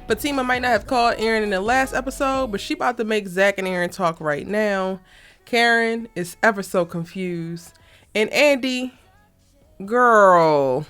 Fatima might not have called Aaron in the last episode, but she about to make ZAC and Aaron talk right now. Karen is ever so confused. And Andi, girl.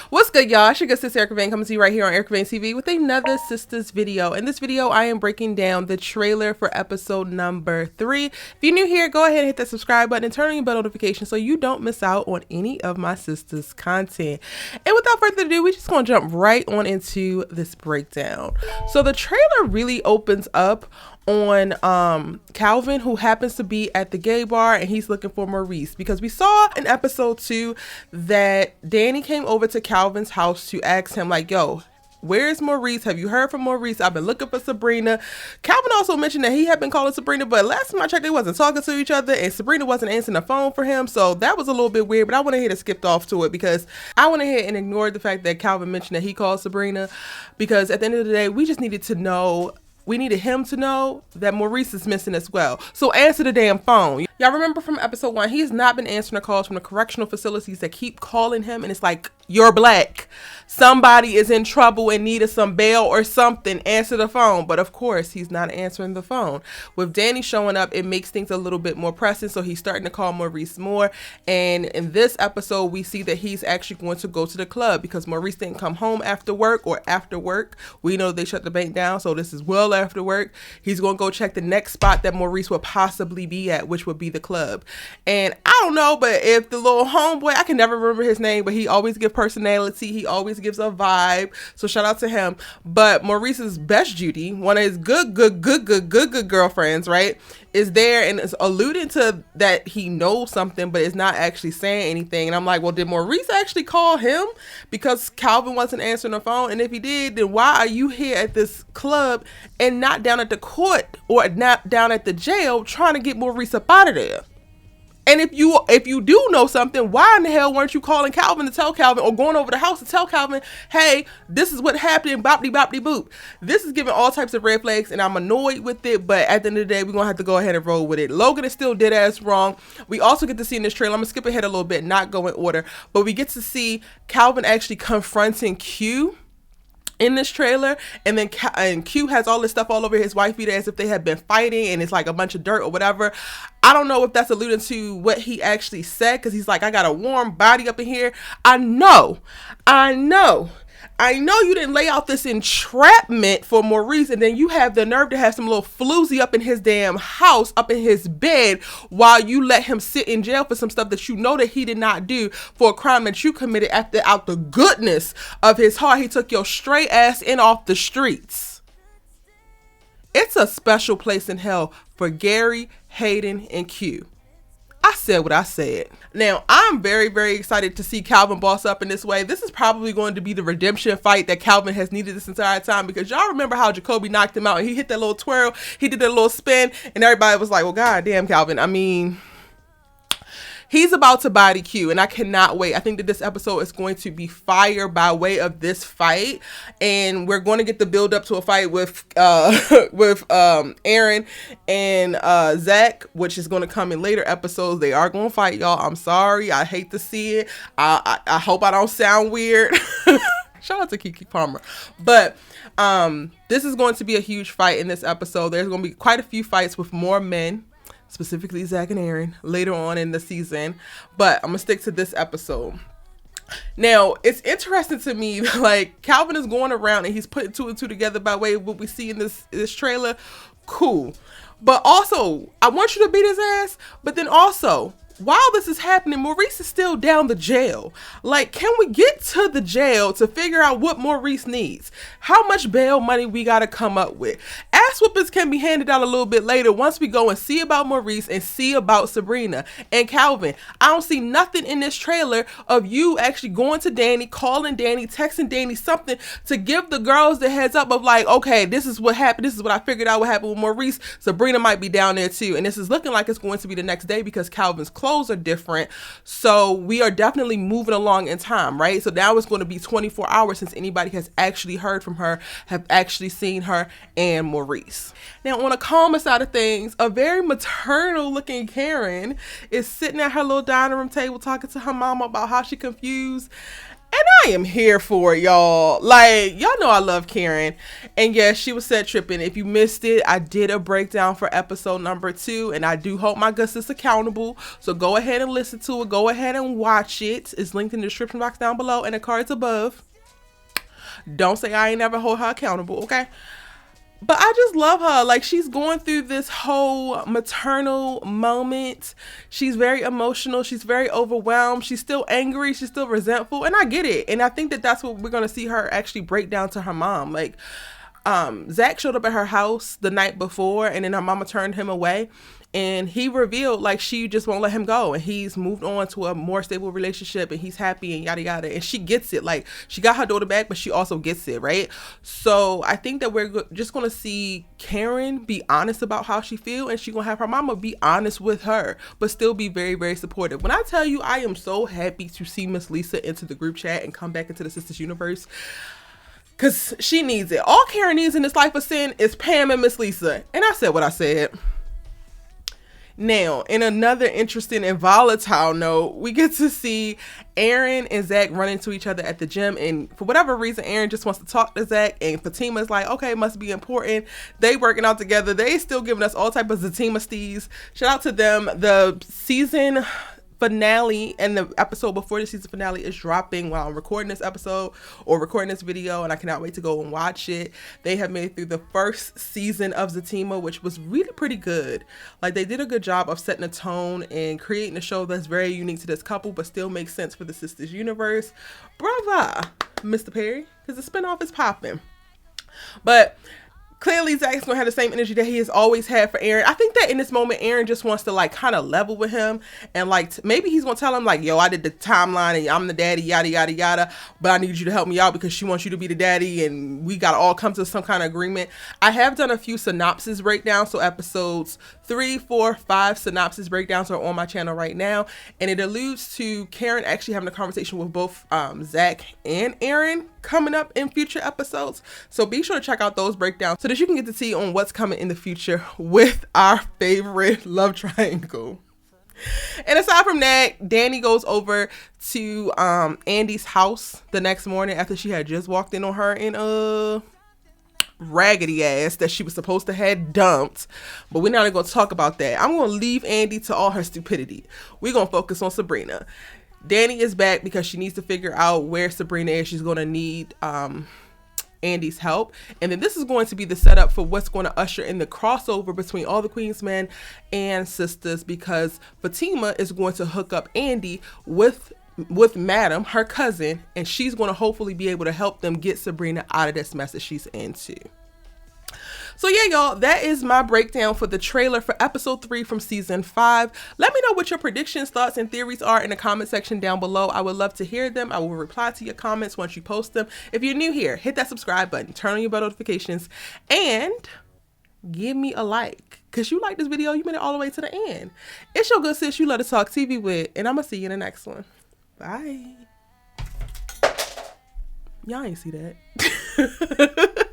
What's good, y'all? It's your good sister Erica Vane coming to you right here on Erica Vane TV with another Sistas video. In this video, I am breaking down the trailer for episode number 3. If you're new here, go ahead and hit that subscribe button and turn on your bell notification so you don't miss out on any of my sisters' content. And without further ado, we're just going to jump right on into this breakdown. So the trailer really opens up on Calvin, who happens to be at the gay bar, and he's looking for Maurice because we saw in episode 2 that Danni came over to Calvin's house to ask him like, yo, where's Maurice? Have you heard from Maurice? I've been looking for Sabrina. Calvin also mentioned that he had been calling Sabrina, but last time I checked, they wasn't talking to each other, and Sabrina wasn't answering the phone for him, so that was a little bit weird, but I went ahead and skipped off to it because I went ahead and ignored the fact that Calvin mentioned that he called Sabrina, because at the end of the day, we just needed to know, we needed him to know that Maurice is missing as well. So answer the damn phone. Y'all remember from episode 1, he's not been answering the calls from the correctional facilities that keep calling him, and it's like, you're black. Somebody is in trouble and needed some bail or something. Answer the phone. But of course, he's not answering the phone. With Danni showing up, it makes things a little bit more pressing. So he's starting to call Maurice more. And in this episode, we see that he's actually going to go to the club because Maurice didn't come home after work or after work. We know they shut the bank down. So this is well after work. He's going to go check the next spot that Maurice would possibly be at, which would be the club. And I don't know, but if the little homeboy, I can never remember his name, but he always gives personality. He always gives a vibe. So shout out to him. But Maurice's best Judy, one of his good girlfriends, right, is there and is alluding to that he knows something, but is not actually saying anything. And I'm like, well, did Maurice actually call him because Calvin wasn't answering the phone? And if he did, then why are you here at this club and not down at the court or not down at the jail trying to get Maurice up out of there? And if you do know something, why in the hell weren't you calling Calvin to tell Calvin, or going over the house to tell Calvin, hey, this is what happened, boppity boppity boop. This is giving all types of red flags, and I'm annoyed with it, but at the end of the day, we're going to have to go ahead and roll with it. Logan is still dead ass wrong. We also get to see in this trailer, I'm going to skip ahead a little bit, not go in order, but we get to see Calvin actually confronting Q in this trailer, and then Q has all this stuff all over his wife beater as if they had been fighting and it's like a bunch of dirt or whatever. I don't know if that's alluding to what he actually said, because he's like, I got a warm body up in here. I know you didn't lay out this entrapment for Maurice, and then you have the nerve to have some little floozy up in his damn house, up in his bed, while you let him sit in jail for some stuff that you know that he did not do, for a crime that you committed after out the goodness of his heart. He took your stray ass in off the streets. It's a special place in hell for Gary, Hayden, and Q. I said what I said. Now, I'm very, very excited to see Calvin boss up in this way. This is probably going to be the redemption fight that Calvin has needed this entire time, because y'all remember how Jacoby knocked him out and he hit that little twirl, he did that little spin, and everybody was like, well, goddamn, Calvin. I mean, he's about to body Q, and I cannot wait. I think that this episode is going to be fire by way of this fight, and we're going to get the build up to a fight with Aaron and ZAC, which is going to come in later episodes. They are going to fight, y'all. I'm sorry. I hate to see it. I hope I don't sound weird. Shout out to Kiki Palmer. But this is going to be a huge fight in this episode. There's going to be quite a few fights with more men, specifically ZAC and Aaron, later on in the season, but I'm gonna stick to this episode. Now, it's interesting to me, like, Calvin is going around and he's putting 2 and 2 together by way of what we see in this trailer. Cool. But also, I want you to beat his ass, but then also, while this is happening, Maurice is still down the jail. Like, can we get to the jail to figure out what Maurice needs? How much bail money we got to come up with? Ass whoopings can be handed out a little bit later once we go and see about Maurice and see about Sabrina and Calvin. I don't see nothing in this trailer of you actually going to Danni, calling Danni, texting Danni something to give the girls the heads up of like, okay, this is what happened. This is what I figured out what happened with Maurice. Sabrina might be down there too. And this is looking like it's going to be the next day because Calvin's clothes are different. So we are definitely moving along in time, right? So now it's going to be 24 hours since anybody has actually heard from her, have actually seen her and Maurice. Now, on a calmer side of things, a very maternal looking Karen is sitting at her little dining room table talking to her mama about how she confused And I am here for it, y'all. Like, y'all know I love Karen. And yes, she was set tripping. If you missed it, I did a breakdown for episode number 2. And I do hold my guts is accountable. So go ahead and listen to it. Go ahead and watch it. It's linked in the description box down below and the cards above. Don't say I ain't never hold her accountable, okay? But I just love her. Like, she's going through this whole maternal moment. She's very emotional. She's very overwhelmed. She's still angry. She's still resentful. And I get it. And I think that that's what we're going to see her actually break down to her mom. Like, ZAC showed up at her house the night before, and then her mama turned him away. And he revealed, like, she just won't let him go. And he's moved on to a more stable relationship, and he's happy and yada, yada. And she gets it. Like, she got her daughter back, but she also gets it, right? So I think that we're just going to see Karen be honest about how she feels, and she's going to have her mama be honest with her, but still be very, very supportive. When I tell you, I am so happy to see Miss Lisa into the group chat and come back into the Sistas universe. Because she needs it. All Karen needs in this life of sin is Pam and Miss Lisa. And I said what I said. Now, in another interesting and volatile note, we get to see Aaron and ZAC run into each other at the gym. And for whatever reason, Aaron just wants to talk to ZAC. And Fatima's like, okay, it must be important. They working out together. They still giving us all type of Fatima steez. Shout out to them. The season finale and the episode before the season finale is dropping while I'm recording this episode or recording this video, and I cannot wait to go and watch it. They have made it through the first season of Fatima, which was really pretty good. Like, they did a good job of setting a tone and creating a show that's very unique to this couple but still makes sense for the Sistas universe. Brava, Mr. Perry, because the spinoff is popping. But clearly, Zach's gonna have the same energy that he has always had for Aaron. I think that in this moment, Aaron just wants to, like, kind of level with him, and like maybe he's gonna tell him, like, yo, I did the timeline and I'm the daddy, yada yada yada, but I need you to help me out because she wants you to be the daddy, and we gotta all come to some kind of agreement. I have done a few synopsis breakdowns, so episodes 3, 4, 5 synopsis breakdowns are on my channel right now, and it alludes to Karen actually having a conversation with both Zach and Aaron coming up in future episodes. So be sure to check out those breakdowns so that you can get to see on what's coming in the future with our favorite love triangle. And aside from that, Danni goes over to Andi's house the next morning after she had just walked in on her in raggedy ass that she was supposed to have dumped. But we're not going to talk about that. I'm going to leave Andi to all her stupidity. We're going to focus on Sabrina. Danni is back because she needs to figure out where Sabrina is. She's going to need Andi's help. And then this is going to be the setup for what's going to usher in the crossover between all the Queen's Men and Sistas, because Fatima is going to hook up Andi with Madam, her cousin, and she's going to hopefully be able to help them get Sabrina out of this mess that she's into. So yeah, y'all, that is my breakdown for the trailer for episode 3 from season 5. Let me know what your predictions, thoughts, and theories are in the comment section down below. I would love to hear them. I will reply to your comments once you post them. If you're new here, hit that subscribe button, turn on your bell notifications, and give me a like. Because you like this video, you made it all the way to the end. It's your good sis you love to talk TV with, and I'm going to see you in the next one. Bye. Y'all ain't see that.